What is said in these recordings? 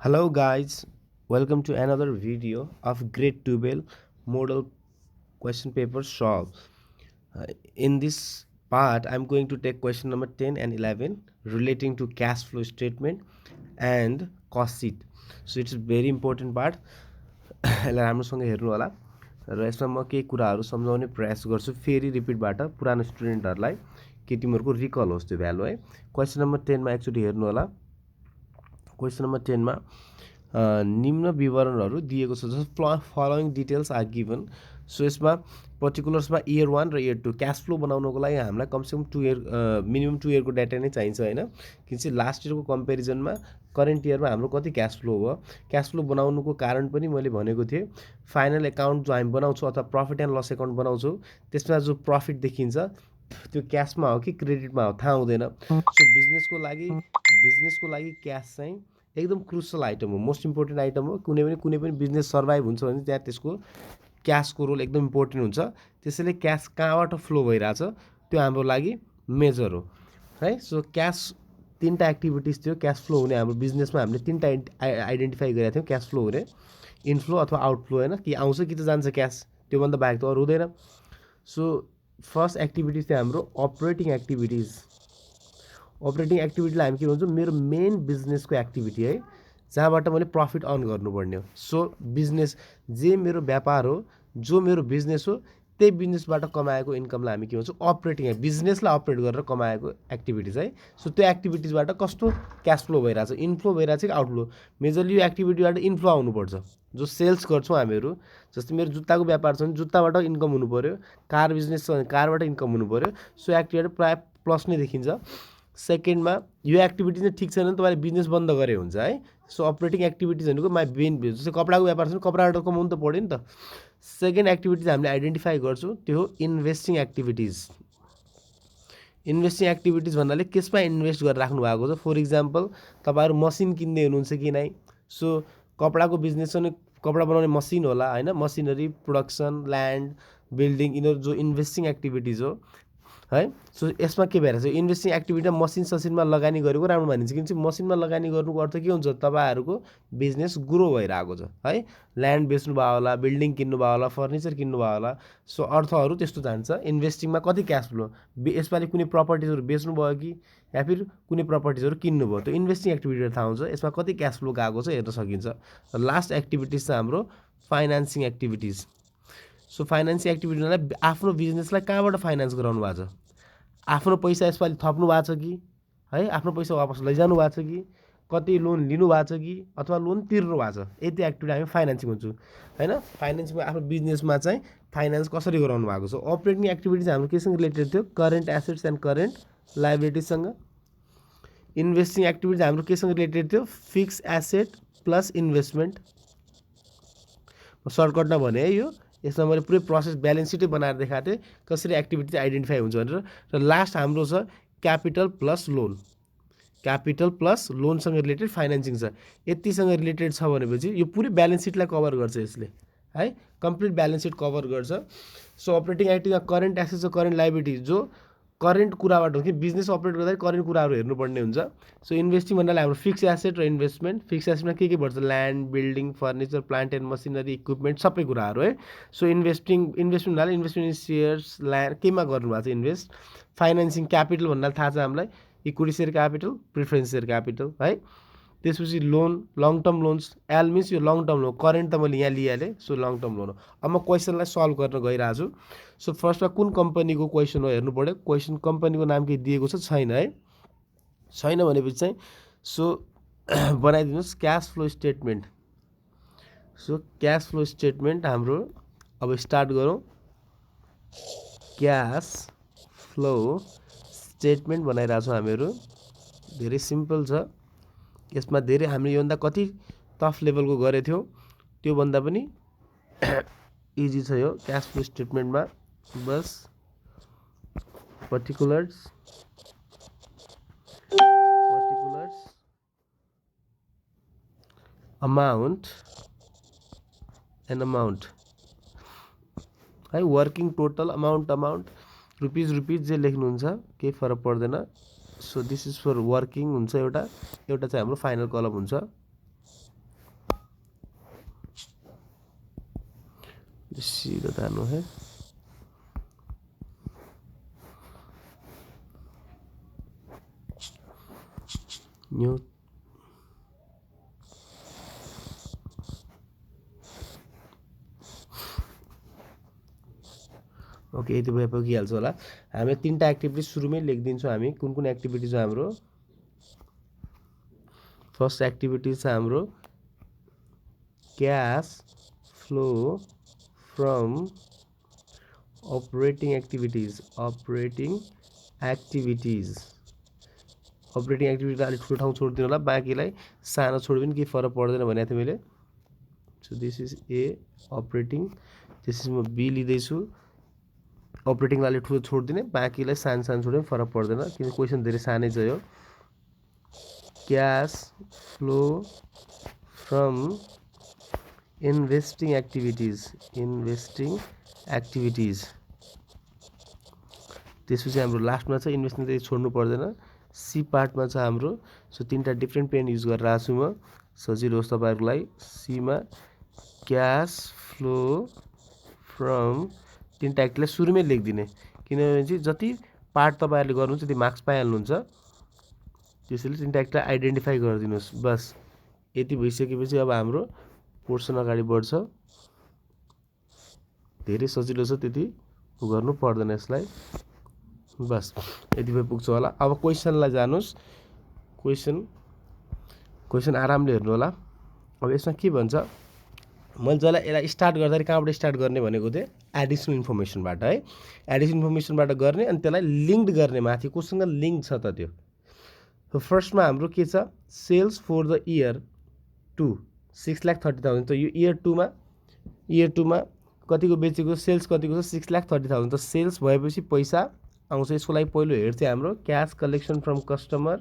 Hello guys, welcome to another video of Grade 12 Model Question Paper Solve. In this part, I'm going to take question number 10 and 11 relating to cash flow statement and cost sheet. So it's a very important part. यसलाई राम्रोसँग हेर्नु होला र यसमा म केही कुराहरू सम्झाउने प्रयास गर्छु फेरि रिपिटबाट पुरानो स्टुडेन्टहरूलाई कि तिमीहरूको रिकल होस् त्यो भ्यालु है। क्वेसन नम्बर 10 मा एकचोटि हेर्नु होला। क्वेसन नम्बर 10 मा निम्न विवरणहरू दिएको छ जस्तो following details are given. So यसमा पर्टिकुलर्समा इयर 1 र इयर 2 क्यास फ्लो बनाउनको लागि हामीलाई कमसेकम 2 इयर मिनिमम 2 इयरको डाटा नै चाहिन्छ होइन, किनकि लास्ट इयरको कम्पेरिजनमा करेन्ट इयरमा हाम्रो कति क्यास फ्लो भयो। क्यास फ्लो बनाउनुको कारण पनि मैले भनेको थिएँ, फाइनल एकाउन्ट जो हामी बनाउँछौँ अथवा प्रफिट एन्ड लस एकाउन्ट बनाउँछौँ त्यसमा जो प्रफिट देखिन्छ त्यो क्यासमा हो कि क्रेडिटमा हो थाहा हुँदैन। सो बिजनेसको लागि क्यास चाहिँ एकदम क्रुसल आइटम हो, मोस्ट इम्पोर्टेन्ट आइटम हो। कुनै पनि बिजनेस सर्भाइभ हुन्छ भने त्यहाँ त्यसको क्यासको रोल एकदम इम्पोर्टेन्ट हुन्छ। त्यसैले क्यास कहाँबाट फ्लो भइरहेछ त्यो हाम्रो लागि मेजर हो है। सो क्यास तिनवटा एक्टिभिटिज थियो क्यास फ्लो हुने हाम्रो बिजनेसमा। हामीले तिनवटा आइडेन्टिफाई गरेका थियौँ क्यास फ्लो हुने, इनफ्लो अथवा आउटफ्लो होइन, कि आउँछ कि त जान्छ क्यास, त्योभन्दा बाहेक त अरू हुँदैन। सो फर्स्ट एक्टिभिटिज थियो हाम्रो अपरेटिङ एक्टिभिटिज। अपरेटिङ एक्टिभिटीलाई हामी के भन्छौँ, मेरो मेन बिजनेसको एक्टिभिटी है, जहाँबाट मैले प्रफिट अर्न गर्नुपर्ने हो। सो बिजनेस जे मेरो व्यापार हो, जो मेरो बिजनेस हो, त्यही बिजनेसबाट कमाएको इन्कमलाई हामी के भन्छौँ, अपरेटिङ, बिजनेसलाई अपरेट गरेर कमाएको एक्टिभिटिज है। सो त्यो एक्टिभिटिजबाट कस्तो क्यास फ्लो भइरहेछ, इनफ्लो भइरहेछ कि आउटफ्लो। मेजरली यो एक्टिभिटीबाट इनफ्लो आउनुपर्छ। जो सेल्स गर्छौँ हामीहरू, जस्तै मेरो जुत्ताको व्यापार छ भने जुत्ताबाट इन्कम हुनु पऱ्यो, कार बिजनेस छ भने कारबाट इन्कम हुनु पऱ्यो। सो एक्टिभिटी प्रायः प्लस नै देखिन्छ। सेकेन्डमा यो एक्टिभिटी चाहिँ ठिक छैन भने तपाईँले बिजनेस बन्द गरे हुन्छ है। सो अपरेटिङ एक्टिभिटिज भनेको माई मेन, जस्तै कपडाको व्यापार छ भने कपडाबाट कमाउनु त पऱ्यो नि त। सेकेन्ड एक्टिभिटिज हामीले आइडेन्टिफाई गर्छौँ, त्यो हो इन्भेस्टिङ एक्टिभिटिज। इन्भेस्टिङ एक्टिभिटिज भन्नाले केसमा इन्भेस्ट गरेर राख्नु भएको छ। फर इक्जाम्पल तपाईँहरू मसिन किन्दै हुनुहुन्छ कि नै, सो कपडाको बिजनेस छ भने कपडा बनाउने मसिन होला होइन, मसिनरी, प्रोडक्सन, ल्यान्ड, बिल्डिङ, यिनीहरू जो इन्भेस्टिङ एक्टिभिटिज हो है। सो यसमा के भइरहेछ, इन्भेस्टिङ एक्टिभिटीमा मसिन ससिनमा लगानी गरेको राम्रो मानिन्छ, किनकि मसिनमा लगानी गर्नुको अर्थ के हुन्छ, तपाईँहरूको बिजनेस ग्रो भइरहेको छ है। ल्यान्ड बेच्नुभयो होला, बिल्डिङ किन्नुभयो होला, फर्निचर किन्नुभयो होला। सो अर्थहरू त्यस्तो जान्छ। इन्भेस्टिङमा कति क्यास फ्लो, यसपालि कुनै प्रपर्टिजहरू बेच्नुभयो कि या फिर कुनै प्रपर्टिजहरू किन्नुभयो, त्यो इन्भेस्टिङ एक्टिभिटीबाट थाहा हुन्छ यसमा कति क्यास फ्लो गएको छ हेर्न सकिन्छ। र लास्ट एक्टिभिटिज चाहिँ हाम्रो फाइनेन्सिङ एक्टिभिटिज। सो फाइनेन्सिङ एक्टिभिटीलाई आफ्नो बिजनेसलाई कहाँबाट फाइनेन्स गराउनु भएको छ, आफ्नो पैसा यसपालि थप्नु भएको छ कि है, आफ्नो पैसा वापस लैजानु भएको छ कि, कति लोन लिनु भएको छ कि अथवा लोन तिर्नु भएको छ, यति एक्टिभिटी हामी फाइनेन्सिङ भन्छौँ होइन। फाइनेन्सिङमा आफ्नो बिजनेसमा चाहिँ फाइनेन्स कसरी गराउनु भएको छ। अपरेटिङ एक्टिभिटिज हाम्रो केसँग रिलेटेड थियो, करेन्ट एसेट्स एन्ड करेन्ट लाइबिलिटिजसँग। इन्भेस्टिङ एक्टिभिटिज हाम्रो केसँग रिलेटेड थियो, फिक्स एसेट प्लस इन्भेस्टमेन्ट। सर्टकटमा भने है यो, यसमा मैले पुरै प्रोसेस ब्यालेन्स सिटै बनाएर देखाएको थिएँ कसरी एक्टिभिटी आइडेन्टिफाई हुन्छ भनेर। र लास्ट हाम्रो छ capital plus loan. Capital plus लोनसँग रिलेटेड फाइनेन्सिङ छ। यतिसँग रिलेटेड छ भनेपछि यो पुरै ब्यालेन्स सिटलाई कभर गर्छ यसले है, कम्प्लिट ब्यालेन्स सिट कभर गर्छ। सो अपरेटिङ एक्टिभमा करेन्ट एसेट्स र करेन्ट लाइबिलिटी जो करेन्ट कुराबाट हो कि बिजनेस अपरेट गर्दा करेन्ट कुराहरू हेर्नुपर्ने हुन्छ। सो इन्भेस्टिङ भन्नाले हाम्रो फिक्स एसेट र इन्भेस्टमेन्ट। फिक्स एसेटमा के पर्छ, land, building, furniture, plant and machinery, equipment, सबै कुराहरू है। सो इन्भेस्टमेन्ट भन्नाले इन्भेस्टमेन्ट इन सेयर्स, ल्यान्ड, केमा गर्नुभएको छ इन्भेस्ट। फाइनेन्सिङ क्यापिटल भन्नाले थाहा छ हामीलाई, equity share capital, preference share capital है। त्यसपछि loan, long term loans. L means यो लङ टर्म लोन, करेन्ट त मैले यहाँ लिइहालेँ, सो लङ टर्म लोन हो। अब म क्वेसनलाई सल्भ गर्न गइरहेको छु। सो फर्स्टमा कुन कम्पनीको क्वेसन हो हेर्नु पऱ्यो। क्वेसन कम्पनीको नाम केही दिएको छ, छैन है, छैन भनेपछि चाहिँ सो बनाइदिनुहोस् cash flow statement. So cash flow statement हाम्रो अब स्टार्ट गरौँ। क्यास फ्लो स्टेटमेन्ट बनाइरहेको छौँ हामीहरू, धेरै सिम्पल छ। यसमा धेरै हामीले योभन्दा कति टफ लेभलको गरेको थियौँ, त्योभन्दा पनि इजी छ यो क्यास फ्लो स्टेटमेन्टमा। बस पर्टिकुलर्स अमाउन्ट एन्ड है, वर्किङ टोटल, अमाउन्ट रुपिज जे लेख्नुहुन्छ केही फरक पर्दैन। So this is for working हुन्छ एउटा चाहिँ हाम्रो फाइनल कलम हुन्छ। सीधा जानु है न्यू ओके यति भए पुगिहाल्छ होला हामी तीनटा एक्टिभिटी सुरुमै लेखिदिन्छौँ हामी कुन कुन एक्टिभिटी छ हाम्रो फर्स्ट एक्टिभिटी छ हाम्रो cash flow from operating activities अलिक ठुलो ठाउँ छोडिदिनु होला बाँकीलाई सानो छोड्यो भने केही फरक पर्दैन भनेको थिएँ मैले so this is a operating त्यसपछि म बी लिँदैछु अपरेटिङलाई अलिक ठुलो छोडिदिने बाँकीलाई सानो सानो छोड्यो भने फरक पर्दैन किनकि क्वेसन धेरै सानै छ यो cash flow from investing activities त्यसपछि हाम्रो लास्टमा छ इन्भेस्टिङ चाहिँ छोड्नु पर्दैन सी पार्टमा छ हाम्रो सो तीनटा डिफ्रेन्ट पेन युज गरेर आएको छु म सजिलो होस् तपाईँहरूलाई सीमा क्यास फ्लो फ्रम तीनटा एक्टलाई सुरुमै लेखिदिने किनभने चाहिँ जति पार्ट तपाईँहरूले गर्नुहुन्छ त्यति मार्क्स पाइहाल्नुहुन्छ त्यसैले तीनटा एक्टलाई आइडेन्टिफाई गरिदिनुहोस् बस यति भइसकेपछि अब हाम्रो पोर्सन अगाडि बढ्छ धेरै सजिलो छ त्यति गर्नु पर्दैन यसलाई बस यति भए पुग्छ होला अब क्वेसनलाई जानुस् क्वेसन आरामले हेर्नु होला अब यसमा के भन्छ मैले जसलाई यसलाई स्टार्ट गर्दाखेरि कहाँबाट स्टार्ट गर्ने भनेको थिएँ एडिसनल इन्फर्मेसनबाट है एडिसनल इन्फर्मेसनबाट गर्ने अनि त्यसलाई लिङ्क्ड गर्ने माथि कोसँग लिङ्क छ त त्यो फर्स्टमा हाम्रो के छ सेल्स फर द इयर 2 6,30,000 त यो इयर टूमा कतिको बेचेको सेल्स कतिको छ 6,30,000 त सेल्स भएपछि पैसा आउँछ यसको लागि पहिलो हेड चाहिँ हाम्रो क्यास कलेक्सन फ्रम कस्टमर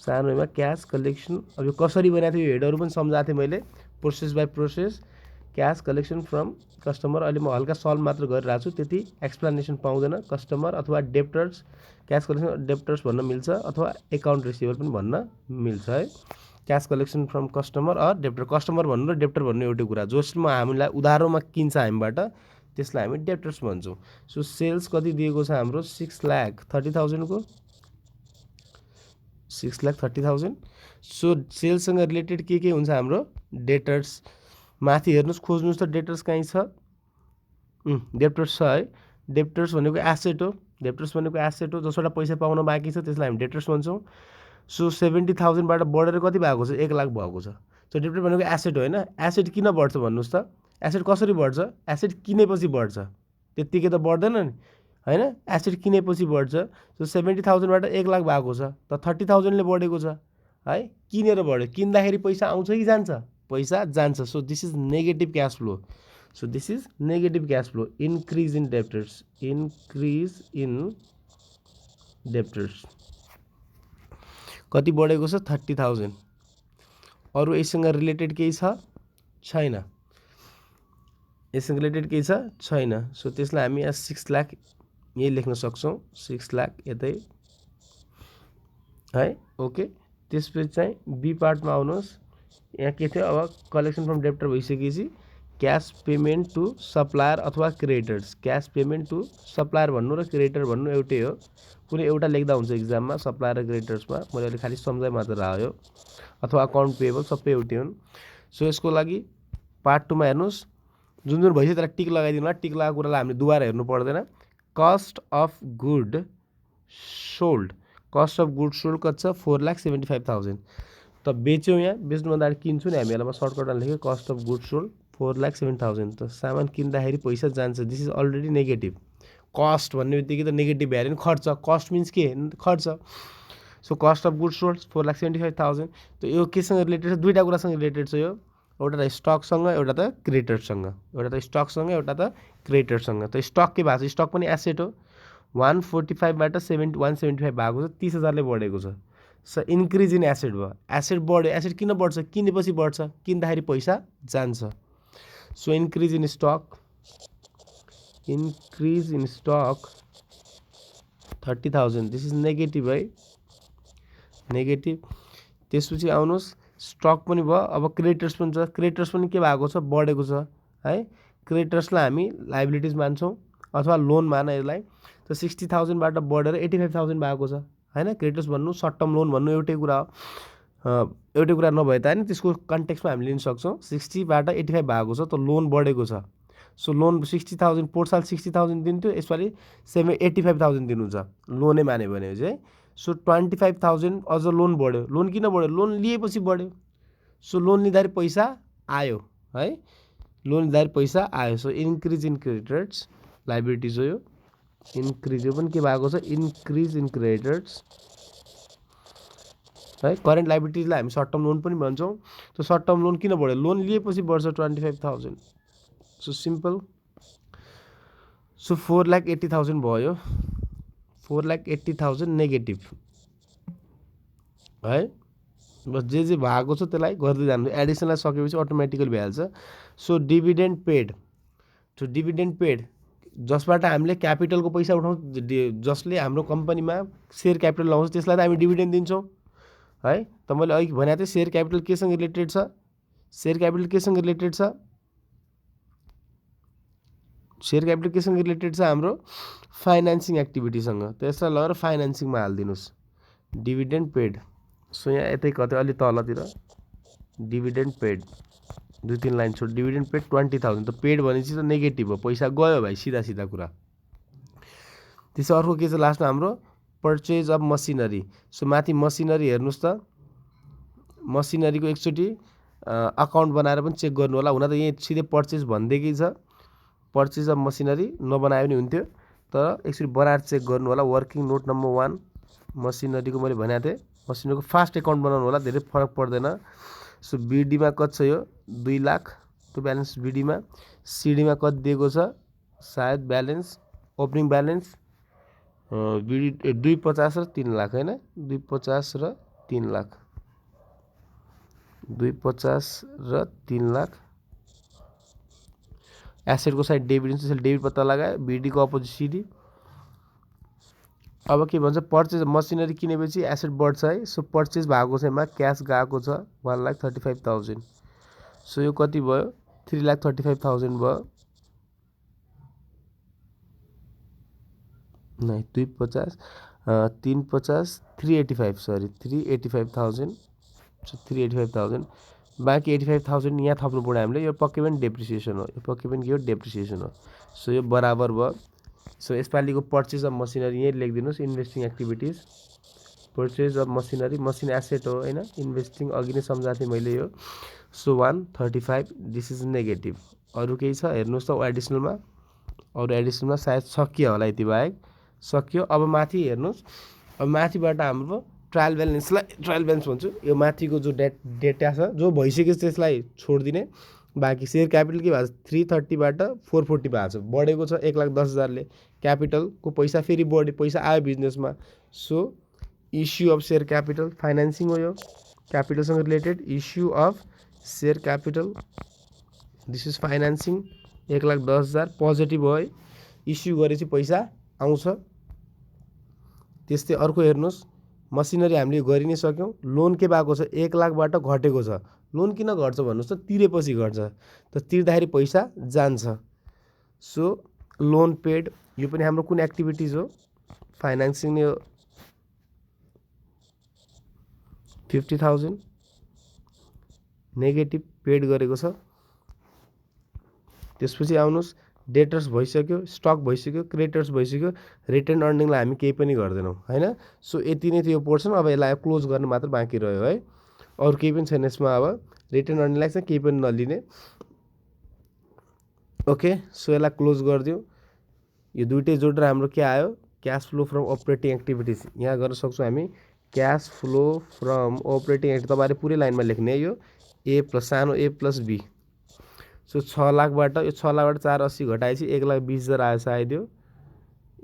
सानोमा क्यास कलेक्सन अब यो कसरी बनाएको थियो यो हेडहरू पनि सम्झाएको थिएँ मैले process by process cash collection from customer अहिले म हल्का सल्भ मात्र गरिरहेको छु त्यति एक्सप्लेनेसन पाउँदैन कस्टमर अथवा डेप्टर्स क्यास कलेक्सन डेप्टर्स भन्न मिल्छ अथवा एकाउन्ट रिसिभर पनि भन्न मिल्छ है cash collection from customer or debtor customer भन्नु र डेप्टर भन्नु एउटै कुरा जसमा हामीलाई उधारोमा किन्छ हामीबाट त्यसलाई हामी डेप्टर्स भन्छौँ सो सेल्स कति दिएको छ हाम्रो 6,30,000 को 6,30,000 सो सेल्ससँग रिलेटेड के हुन्छ हाम्रो डेटर्स माथि हेर्नुहोस् खोज्नुहोस् त डेटर्स कहीँ छ डेप्टर्स छ है डेप्टर्स भनेको एसेट हो जसबाट पैसा पाउन बाँकी छ त्यसलाई हामी डेटर्स भन्छौँ सो 70,000बाट बढेर कति भएको छ 1 लाख भएको छ सो डेप्टर भनेको एसेट हो होइन एसेट किन बढ्छ भन्नुहोस् त एसेट कसरी बढ्छ एसेट किनेपछि बढ्छ त्यत्तिकै त बढ्दैन नि हैन एसेट किनेपछि बढ्छ सो 70,000बाट 1 लाख भएको छ त 30,000ले बढेको छ है किनेर बढ्यो किन्दाखेरि पैसा आउँछ कि जान्छ पैसा जान्छ so this is negative cash flow so this is negative cash flow increase in debtors कति बढेको छ 30,000 अरु यससँग रिलेटेड केही छ छैन यससँग रिलेटेड केही छ छैन सो त्यसलाई हामी यहाँ 6 लाख यही लेख्न सक्छौं 6 लाख यतै है ओके त्यसपछि चाहिँ बी पार्टमा आउनुहोस् यहाँ के थियो अब कलेक्सन फ्रम डेप्टर भइसकेपछि क्याश पेमेन्ट टु सप्लायर अथवा creditors cash payment to supplier भन्नु र क्रेडिटर भन्नु एउटै हो कुनै एउटा लेख्दा हुन्छ एक्जाममा सप्लायर र क्रेडिटर्समा मैले अहिले खाली सम्झाइ मात्र आयो अथवा अकाउन्ट पेएबल सबै एउटै हुन् सो यसको लागि पार्ट 2 मा हेर्नुस् जुन भइसक्यो त्यसलाई टिक लगाइदिनु होला टिक लगाएको कुरालाई हामीले दुबारा हेर्नु पर्दैन कस्ट अफ गुड सोल्ड कति छ 4,75,000 त बेच्यौँ यहाँ बेच्नुभन्दा अगाडि किन्छु नि हामीहरूलाई म सर्टकटमा लेखेँ कस्ट अफ गुड सोल्ड 4,07,000 त सामान किन्दाखेरि पैसा जान्छ this is already negative cost भन्ने बित्तिकै त नेगेटिभ भ्याल्यु नि खर्च कस्ट मिन्स के खर्च so cost of good sold 4,75,000 त यो केसँग रिलेटेड छ दुईटा कुरासँग रिलेटेड छ यो एउटा त स्टकसँग एउटा त क्रेडिटरसँग एउटा त क्रेडिटरसँग त स्टक के भएको छ स्टक पनि एसेट हो 145 बाट 175 भएको छ 30,000ले बढेको छ सो इन्क्रिज इन एसेट भयो एसेट बढ्यो एसेट किन बढ्छ किनेपछि बढ्छ किन्दाखेरि पैसा जान्छ so increase in stock 30,000 this is negative है नेगेटिभ त्यसपछि आउनुहोस् स्टक पनि भयो अब क्रेडिटर्स पनि छ क्रेडिटर्स पनि के भएको छ बढेको छ है क्रेडिटर्सलाई हामी लाइबिलिटिज मान्छौँ अथवा लोन मान यसलाई। त 60,000 बाट बढेर 85,000 भएको छ हैन। क्रेडिटर्स भन्नु सर्ट टर्म लोन भन्नु एउटै कुरा हो। एउटै कुरा नभए तानि त्यसको कन्टेक्स्टमा हामी लिन सक्छौँ। 60 बाट 85 भएको छ त लोन बढेको छ। सो लोन 60,000 पोहोर साल 60,000 दिन्थ्यो, यसपालि 85,000 दिनुहुन्छ लोनै मान्यो भने चाहिँ। सो 25,000 अझ लोन बढ्यो। लोन किन बढ्यो? लोन लिएपछि बढ्यो। सो लोन लिँदाखेरि पैसा आयो है, लोन लिँदाखेरि पैसा आयो। So increase in creditors liabilities हो यो। इन्क्रिज यो पनि के भएको छ? इन्क्रिज इन क्रेडिटर्स है। करेन्ट लाइबिलिटिजलाई हामी सर्ट टर्म लोन पनि भन्छौँ। त सर्ट टर्म लोन किन बढ्यो? लोन लिएपछि बढ्छ 25,000। So simple. सो 4,80,000 भयो। 4,80,000 नेगेटिभ है। बस जे भएको छ त्यसलाई गर्दै जानु। एडिसनलाई सकेपछि अटोमेटिकली भइहाल्छ। So dividend paid. So dividend paid जसबाट हामीले क्यापिटलको पैसा उठाउँछ, जसले हाम्रो कम्पनीमा सेयर क्यापिटल लगाउँछ त्यसलाई त हामी डिभिडेन्ड दिन्छौँ है। त मैले अघि भनेको थिएँ सेयर क्यापिटल केसँग रिलेटेड छ? सेयर क्यापिटल केसँग रिलेटेड छ? सेयर क्यापिटल केसँग रिलेटेड छ? हाम्रो फाइनेन्सिङ एक्टिभिटीसँग। त यसलाई लगेर फाइनेन्सिङमा हालिदिनुहोस् डिभिडेन्ड पेड। सो यहाँ यतै कतै अलि तलतिर डिभिडेन्ड पेड 2-3 लाइन छोड। Dividend paid 20,000। त पेड भनेपछि त नेगेटिभ हो, पैसा गयो भाइ, सिधा सिधा कुरा। त्यसो अर्को के छ लास्टमा हाम्रो? Purchase of machinery. सो माथि मसिनरी हेर्नुहोस् त, मसिनरीको एकचोटि अकाउन्ट बनाएर पनि चेक गर्नु होला। हुन त यहीँ सिधै पर्चेज भन्दैकै छ, पर्चेज अफ मसिनरी नबनायो भने हुन्थ्यो, तर एकचोटि बनाएर चेक गर्नु होला। वर्किङ नोट नम्बर 1 मसिनरीको मैले भनेको थिएँ, मसिनरीको फास्ट एकाउन्ट बनाउनु होला, धेरै फरक पर्दैन। सो बिडीमा कति छ यो? 2 लाख त्यो ब्यालेन्स बिडीमा। सिडीमा कति दिएको छ? सायद ब्यालेन्स ओपनिङ ब्यालेन्स बिडी 250 र 3 लाख होइन, 250 र 3 लाख, 250 र 3 लाख। एसेटको साइड डेबिट हुन्छ, त्यसले डेबिट पत्ता लगायो, बिडीको अपोजिट सिडी। अब के भन्छ? पर्चेज मसिनरी किनेपछि एसेट बढ्छ है। सो पर्चेज भएको छ, यसमा क्यास गएको छ 1,35,000। सो यो कति भयो? 3,35,000 भयो। नहीं 250 350 385 सरी 385,000। सो 385,000 बाँकी 85,000 यहाँ थप्नु पऱ्यो हामीले। यो पक्कै पनि डेप्रिसिएसन हो, यो पक्कै पनि के हो? डेप्रिसिएसन हो। सो यो बराबर भयो। सो यसपालिको पर्चेज अफ मसिनरी यहीँ लेखिदिनुहोस्, investing activities. Purchase of machinery, machine asset हो होइन, इन्भेस्टिङ अघि नै सम्झाएको थिएँ मैले यो। So 135 this is negative. अरू केही छ हेर्नुहोस् त एडिसनलमा? अरू एडिसनलमा सायद सकियो होला, यति बाहेक सकियो। अब माथि हेर्नुहोस्, अब माथिबाट हाम्रो ट्रायल ब्यालेन्सलाई ट्रायल ब्यालेन्स भन्छु। यो माथिको जो डेटा छ जो भइसक्यो त्यसलाई छोडिदिने। बाँकी सेयर क्यापिटल के भएको छ? 330 बाट 440 भएको छ, बढेको छ 1,10,000ले। क्यापिटलको पैसा फेरि बढ्यो, पैसा आयो बिजनेसमा। So issue of share capital financing हो यो, क्यापिटलसँग रिलेटेड। Issue of share capital this is financing. 1,10,000 positive हो है, इस्यु गरेपछि पैसा आउँछ। त्यस्तै अर्को हेर्नुहोस्, मसिनरी हामीले गरि नै सक्यौँ। लोन के भएको छ? 1 लाखबाट घटेको छ। लोन किन घट्छ भन्नुहोस् त? तिरेपछि घट्छ, त तिर्दाखेरि पैसा जान्छ। सो लोन पेड, यो पनि हाम्रो कुन एक्टिभिटिज हो? फाइनेन्सिङ नै हो। 50,000 नेगेटिभ पेड गरेको छ। त्यसपछि आउनुहोस्, डेटर्स भइसक्यो, स्टक भइसक्यो, क्रेडिटर्स भइसक्यो। रिटर्न अर्निङलाई हामी केही पनि गर्दैनौँ होइन। सो यति नै थियो पोर्सन। अब यसलाई क्लोज गर्न मात्र बाँकी रह्यो है, अरू केही पनि छैन यसमा। अब रिटर्न अर्निङलाई चाहिँ केही पनि नलिने। ओके, सो यसलाई क्लोज गरिदिउँ। यो दुइटै जोडेर हाम्रो के आयो? Cash flow from operating activities. यहाँ गर्न सक्छौँ हामी cash flow from operating activity. तपाईँले पुरै लाइनमा लेख्ने है, यो ए प्लस सानो ए प्लस बी। सो 6 लाखबाट यो 6 लाखबाट 480 घटाएपछि 1,20,000 आयो सायद। यो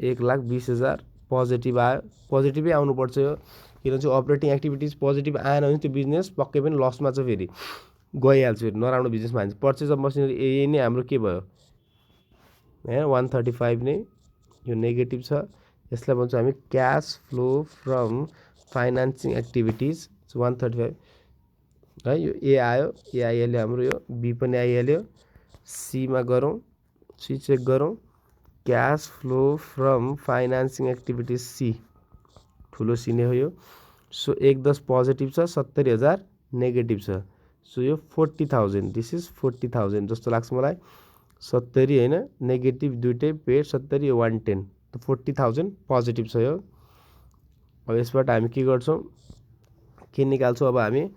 1,20,000 पोजिटिभ आयो। पोजिटिभै आउनुपर्छ यो, किनभने चाहिँ अपरेटिङ एक्टिभिटिज पोजिटिभ आएन भने त्यो बिजनेस पक्कै पनि लसमा छ, फेरि गइहाल्छ, फेरि नराम्रो बिजनेसमा हाल्छ। पर्चेज अफ मसिनरी यही नै हाम्रो के भयो? 135 नै यो नेगेटिभ छ। यसलाई भन्छौँ हामी cash flow from financing activities 135 है। यो ए आयो, ए आइहाल्यो हाम्रो, यो बी पनि आइहाल्यो। सीमा गरौँ, सी चेक गरौँ। Cash flow from financing activities C, ठुलो सी नै हो यो। सो 110 पोजिटिभ छ, 70,000 नेगेटिभ छ। सो यो 40,000, दिस इज 40,000 जस्तो लाग्छ मलाई। 70 होइन, नेगेटिभ दुइटै पेड, 70 110, त 40,000 पोजिटिभ छ यो। अब यसबाट हामी के गर्छौँ, के निकाल्छौँ अब हामी,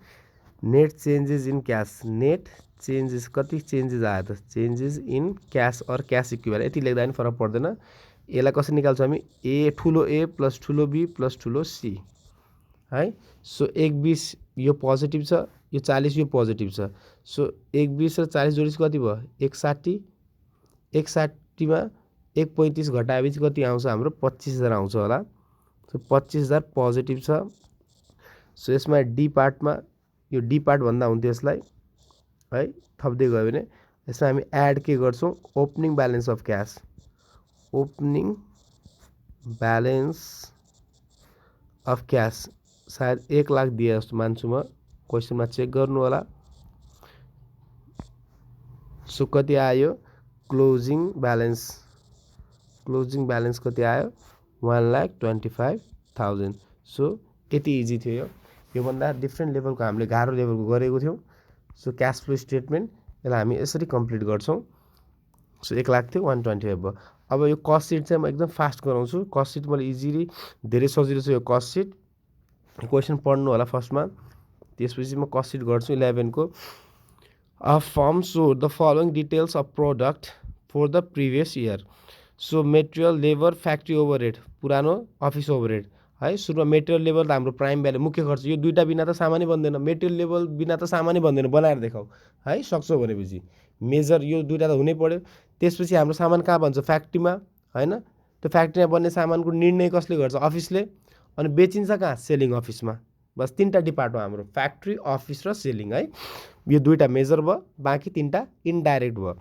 net changes in cash. Net changes कति चेन्जेस आयो त, changes in cash or cash equivalent, यति लेख्दा पनि फरक पर्दैन। यसलाई कसरी निकाल्छौँ हामी, ठुलो ए प्लस ठुलो बी प्लस ठुलो सी है। सो 120 यो पोजिटिभ छ, यो 40 यो पोजिटिभ छ। सो 120 र 40 जोडिस कति भयो, 160। 160मा 135 घटाएपछि कति आउँछ हाम्रो, 25,000 आउँछ होला। सो 25,000 पोजिटिभ छ। सो यसमा डी पार्टमा, यो डी पार्ट भन्दा हुन्थ्यो यसलाई है, थप्दै गयो भने यसमा हामी एड के गर्छौँ, opening balance of cash. Opening balance of cash सायद 1 लाख दिए जस्तो मान्छु म, क्वेसनमा चेक गर्नु होला। सो कति आयो, क्लोजिङ ब्यालेन्स, क्लोजिङ ब्यालेन्स कति आयो, 1,25,000। सो यति इजी थियो यो, योभन्दा डिफ्रेन्ट लेभलको हामीले गाह्रो लेभलको गरेको थियौँ। सो क्यास फ्लो स्टेटमेन्ट, यसलाई हामी यसरी कम्प्लिट गर्छौँ। सो 1 लाख थियो, 125 भयो। अब यो कस्ट सिट चाहिँ म एकदम फास्ट गराउँछु। कस्ट सिट मैले इजिली, धेरै सजिलो छ यो कस्ट सिट। क्वेसन पढ्नु होला फर्स्टमा, त्यसपछि म कस्ट सिट गर्छु 11 को। A firm so the following details of product for the previous year. So material, labour, factory overhead, पुरानो अफिस ओभरहेड है। सुरुमा मेटेरियल लेबर त हाम्रो प्राइम भ्यालु, मुख्य खर्च, यो दुईवटा बिना त सामानै बन्दैन। मेटेरियल लेबर बिना त सामानै बन्दैन, बनाएर देखाऊ है, सक्छौ भनेपछि। मेजर, यो दुईवटा त हुनै पर्यो। त्यसपछि हाम्रो सामान कहाँ बन्छ, फ्याक्ट्रीमा होइन। त्यो फ्याक्ट्रीमा बन्ने सामानको निर्णय कसले गर्छ, अफिसले। अनि बेचिन्छ कहाँ, सेलिङ अफिसमा। बस 3टा डिपार्ट हो हाम्रो, फ्याक्ट्री, अफिस र सेलिङ है। यो दुईवटा मेजर भयो, बाँकी 3टा इन्डाइरेक्ट भयो।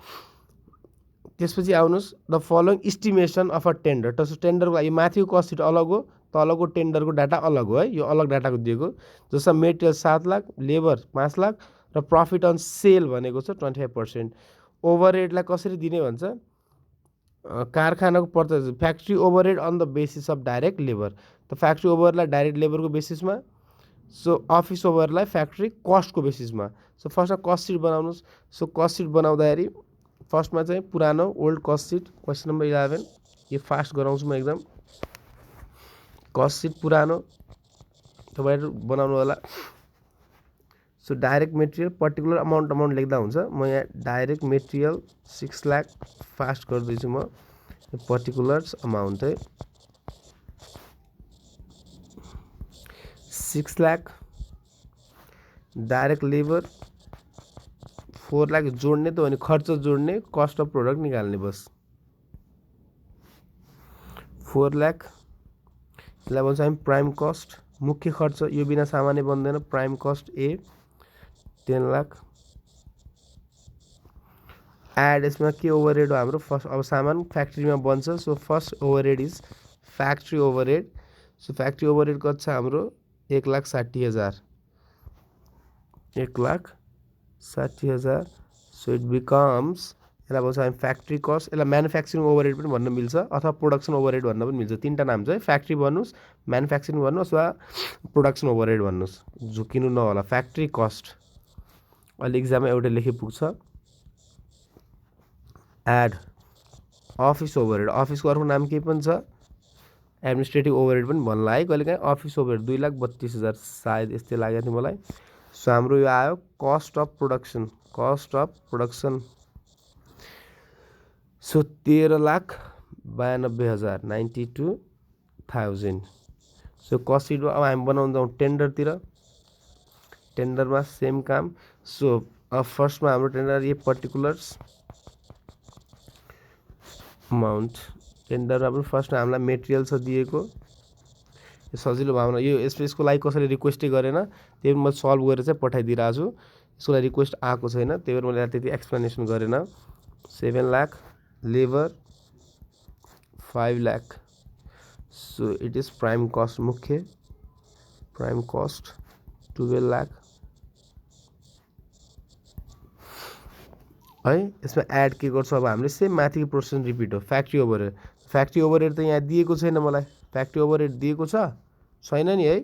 त्यसपछि आउनुहोस्, the following estimation of a tender. त टेन्डरको लागि माथिको कस्ट सिट अलग हो, तलको टेन्डरको डाटा अलग हो है, यो अलग डाटाको दिएको। जस्तो मेटेरियल 7 लाख, लेबर 5 लाख र प्रफिट अन सेल भनेको छ 25%। ओभरहेडलाई कसरी दिने भन्छ, कारखानाको पर्चा, factory overhead on the basis of direct labour. त फ्याक्ट्री ओभरहेडलाई डाइरेक्ट लेबरको बेसिसमा, सो अफिस ओभरलाई फ्याक्ट्री कस्टको बेसिसमा। सो फर्स्टमा कस्ट सिट बनाउनुहोस्। सो कस्ट सिट बनाउँदाखेरि फर्स्टमा चाहिँ पुरानो old cost sheet, question number 11, यो फास्ट गराउँछु म एकदम। कस्ट सिट पुरानो तपाईँहरू बनाउनु होला। So direct material particular amount लेख्दा हुन्छ। म यहाँ डाइरेक्ट मेटेरियल 6 लाख फास्ट गर्दैछु म, पर्टिकुलर्स अमाउन्ट है 6 लाख। डाइरेक्ट लेबर 4 लाख जोड्ने त हो नि, खर्च जोड्ने, कस्ट अफ प्रोडक्ट निकाल्ने बस। 4 लाख, यसलाई भन्छ हामी प्राइम कस्ट, मुख्य खर्च, यो बिना सामानै बन्दैन, प्राइम कस्ट ए 10 लाख। एड, यसमा के ओभरहेड हो हाम्रो, फर्स्ट अब सामान फ्याक्ट्रीमा बन्छ। So first overhead is factory overhead. So factory overhead कति छ हाम्रो, 1,60,000, 1,60,000। सो इट बिकम्स, यसलाई भन्छ हामी फ्याक्ट्री कस्ट। यसलाई म्यानुफ्याक्चरिङ ओभरहेड पनि भन्न मिल्छ अथवा प्रोडक्सन ओभरहेड भन्न पनि मिल्छ। 3टा नाम छ है, फ्याक्ट्री भन्नुहोस्, म्यानुफ्याक्चरिङ भन्नुहोस् वा प्रोडक्सन ओभरहेड भन्नुहोस्, झुकिनु नहोला। फ्याक्ट्री कस्ट अहिले इक्जाममा एउटा लेखे पुग्छ। एड अफिस ओभरहेड, अफिसको अर्को नाम के पनि छ, एडमिनिस्ट्रेटिभ ओभरहेड पनि भन्ला है कहिलेकाहीँ। अफिस ओभरहेड 2,32,000 सायद यस्तै लागेको थियो मलाई। सो हाम्रो यो आयो cost of production, cost of production. So 13,92,000, 92,000। So cost seat. अब हामी बनाउन जाउँ टेन्डरतिर। टेन्डरमा सेम काम। सो अब फर्स्टमा हाम्रो टेन्डर, यो पर्टिकुलर्स अमाउन्ट। टेन्डरमा पनि फर्स्टमा हामीलाई मेटेरियल छ दिएको, यो सजिलो भावना। यो यसको लागि कसैले रिक्वेस्टै गरेन, त्यही पनि म सल्भ गरेर चाहिँ पठाइदिइरहेको छु। यसको लागि रिक्वेस्ट आएको छैन, त्यही भएर मैले त्यति एक्सप्लेनेसन गरेन। 7 lakh, labour 5 lakh. So it is prime cost, मुख्य प्राइम कस्ट 12 लाख। है। यसमा एड के गर्छौँ अब हामीले सेम माथिको प्रोसेस रिपिट हो। फ्याक्ट्री ओभरहेड, फ्याक्ट्री ओभरहेड त यहाँ दिएको छैन मलाई, फ्याक्ट्री ओभरहेड दिएको छैन नि है,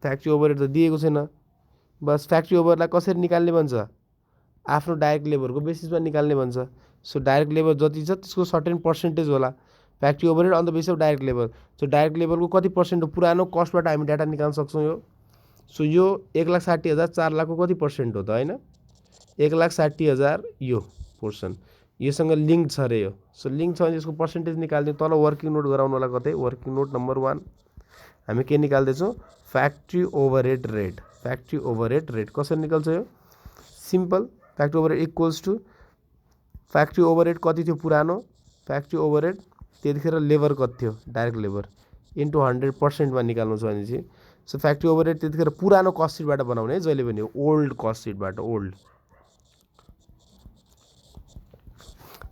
फ्याक्ट्री ओभरहेड त दिएको छैन। बस फ्याक्ट्री ओभरलाई कसरी निकाल्ने भन्छ, आफ्नो डाइरेक्ट लेबरको बेसिसमा निकाल्ने भन्छ। सो डाइरेक्ट लेबर जति छ त्यसको सर्टेन पर्सेन्टेज होला, factory overhead on the basis of direct labour. So direct लेबरको कति पर्सेन्ट हो, पुरानो कस्टबाट हामी डाटा निकाल्न सक्छौँ यो। सो यो 1,60,000 4 लाखको कति पर्सेन्ट हो त होइन, 1,60,000 यो पोर्सन योसँग लिङ्क छ अरे यो। सो लिङ्क छ भने यसको पर्सेन्टेज निकाल्दिउँ। तल वर्किङ नोट गराउनु होला कतै, वर्किङ नोट नम्बर 1 हामी के निकाल्दैछौँ, factory overhead rate. Factory overhead rate कसरी निकाल्छ यो, simple, factory overhead equals to factory overhead कति थियो पुरानो, फ्याक्ट्री ओभरहेड त्यतिखेर लेबर कति थियो डाइरेक्ट लेबर इन्टु 100%मा निकाल्नु छ भने चाहिँ। सो फ्याक्ट्री ओभरहेड त्यतिखेर पुरानो कस्ट सिटबाट बनाउने है जहिले पनि, ओल्ड कस्ट सिटबाट, ओल्ड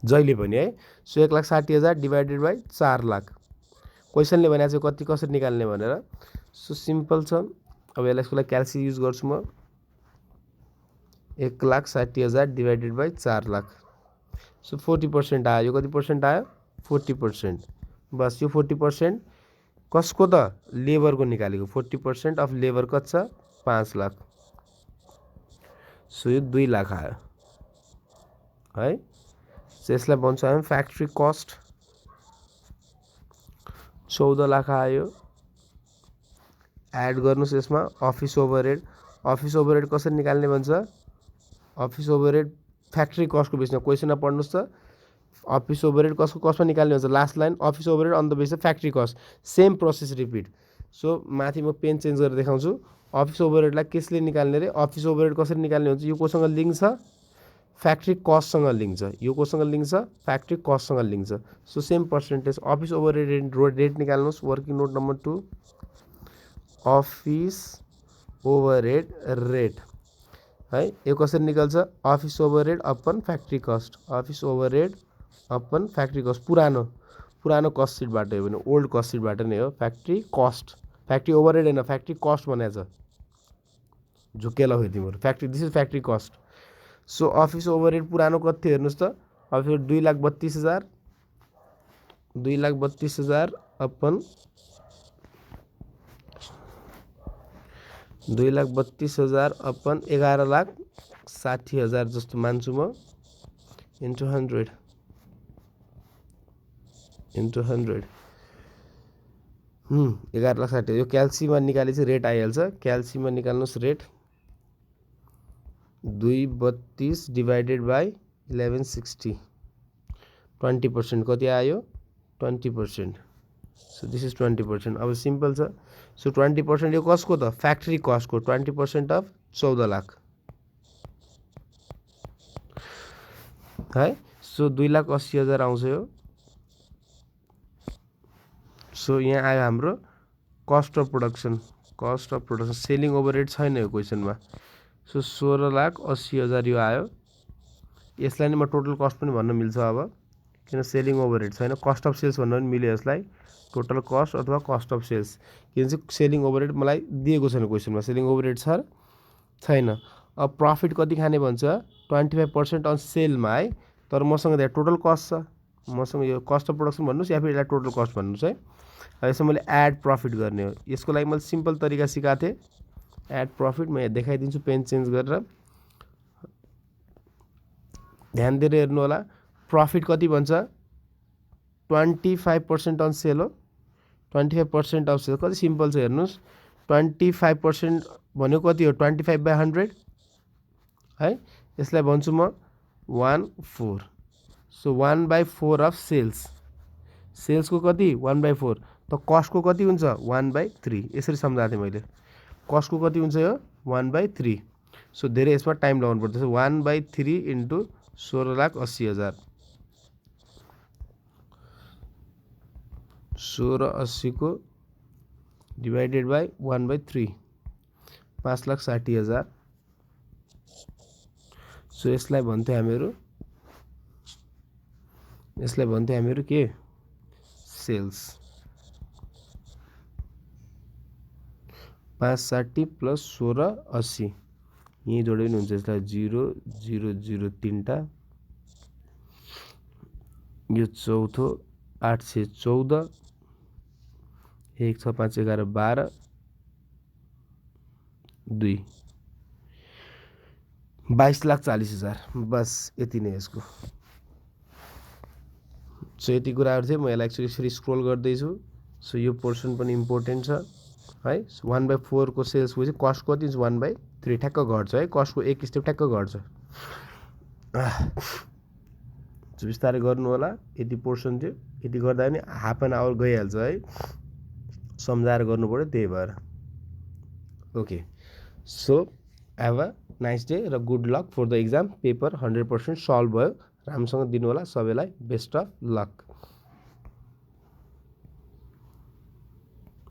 जहिले पनि है। सो 1,60,000 डिभाइडेड बाई 4 लाख, क्वेसनले भनेको चाहिँ कति कसरी निकाल्ने भनेर। सो सिम्पल छ। अब यसको लागि क्याल्सी युज गर्छु म, 1,60,000 डिभाइडेड बाई 4 लाख। सो 40% आयो, यो कति पर्सेन्ट आयो, 40%। बस यो 40% कसको त, लेबरको निकालेको। 40% अफ लेबर कति छ, 5 लाख। सो यो 2 लाख आयो है। सो यसलाई भन्छौँ हामी फ्याक्ट्री कस्ट, 14 लाख आयो। एड गर्नुहोस् यसमा अफिस ओभरहेड। अफिस ओभरहेड कसरी निकाल्ने भन्छ, अफिस ओभरहेड फ्याक्ट्री कस्टको बेसमा, क्वेसनमा पढ्नुहोस् त, अफिस ओभरहेड कसको कस्टमा निकाल्ने भन्छ, last line office overhead on the base of factory cost, same process repeat. So माथि म पेन चेन्ज गरेर देखाउँछु। अफिस ओभरहेडलाई कसले निकाल्ने रे, अफिस ओभरहेड कसरी निकाल्ने हुन्छ, यो कोसँग लिङ्क छ, फ्याक्ट्री कस्टसँग लिङ्क छ, यो कोसँग लिङ्क छ, फ्याक्ट्री कस्टसँग लिङ्क छ। So same percentage office overhead rate निकाल्नुहोस्, working note number 2 office overhead rate है। यो कसरी निकाल्छ, office overhead upon factory cost, office overhead upon factory cost, पुरानो कस्ट सिटबाट हो भने, ओल्ड कस्ट सिटबाट नै हो फ्याक्ट्री कस्ट। फ्याक्ट्री ओभरहेड होइन, फ्याक्ट्री कस्ट भनेको छ, झुक्केला हो तिम्रो, factory, this is factory cost. So office overhead पुरानो कति थियो हेर्नुहोस् त, अफिस 2,32,000, 2,32,000 अपन 2,32,000 अपन 11,60,000 जस्तो मान्छु म, इन्टु 100 इन्टु 100 11,60,000। यो क्याल्सीमा निकाले चाहिँ रेट आइहाल्छ, क्याल्सीमा निकाल्नुहोस् रेट, 232 डिभाइडेड बाई 1160, 20% कति आयो, 20%। So this is 20%। अब सिम्पल छ। सो 20% यो कसको त, फ्याक्ट्री कस्टको, 20% अफ 14 लाख है। सो 2,80,000 आउँछ यो। सो यहाँ आयो हाम्रो cost of production, cost of production, selling overhead छैन यो क्वेसनमा। सो 16,80,000 यो आयो। यसलाई नै म टोटल कस्ट पनि भन्न मिल्छ अब, किन सेलिङ ओभरहेड छैन, कस्ट अफ सेल्स भन्न पनि मिल्यो यसलाई, टोटल कस्ट अथवा कस्ट अफ सेल्स। किन चाहिँ सेलिङ ओभरहेड मलाई दिएको छैन क्वेसनमा, सेलिङ ओभरहेड छैन। अब प्रफिट कति खाने भन्छ, 25% अन सेलमा है, तर मसँग त्यहाँ टोटल कस्ट छ, मसँग यो कस्ट अफ प्रोडक्सन भन्नुहोस् या फिर यसलाई टोटल कस्ट भन्नुहोस् है। यसमा मैले एड प्रफिट गर्ने हो, यसको लागि मैले सिम्पल तरिका सिकाएको थिएँ, एड प्रफिट। म यहाँ देखाइदिन्छु पेन चेन्ज गरेर, ध्यान दिएर हेर्नु होला। प्रफिट कति भन्छ, 25% अन सेल हो, 25% अफ सेल, कति सिम्पल छ हेर्नुहोस्, 25% भनेको कति हो, 25/100 है। यसलाई भन्छु म 1/4। सो 1/4 अफ सेल्स, सेल्सको कति 1/4, त कस्टको कति हुन्छ 1/3। यसरी सम्झाएको थिएँ मैले, कस्टको कति हुन्छ यो 1/3। सो धेरै यसमा टाइम लगाउनु पर्छ। 1/3 इन्टु 16,80,000, 16,80 को डिभाइडेड बाई 1/3, 5,60,000। सो यसलाई भन्थ्यो हामीहरू के, सेल्स। 560 प्लस 16,80, यहीँ जोडे पनि हुन्छ, यसलाई 0, 0, 0 3टा यो चौथो 814 1 6 5 11 12 2 22,40,000 बस यति नै यसको। सो यति कुराहरू थियो। म यसलाई एक्चुअली फेरि स्क्रोल गर्दैछु। सो यो पोर्सन पनि इम्पोर्टेन्ट छ है। 1/4 को सेल्स पछि कस्ट कति हुन्छ 1/3 ठ्याक्क घट्छ है। कस्टको एक स्टेप ठ्याक्क घट्छ। बिस्तारै गर्नु होला। यति पोर्सन थियो। यति गर्दा पनि हाफ एन आवर गइहाल्छ है। सम्झाएर गर्नु पर्यो त्यही भएर। Okay so have a nice day र good luck for the exam. Paper 100% solve भयो। राम्रोसँग दिनु होला। सबैलाई बेस्ट अफ लक।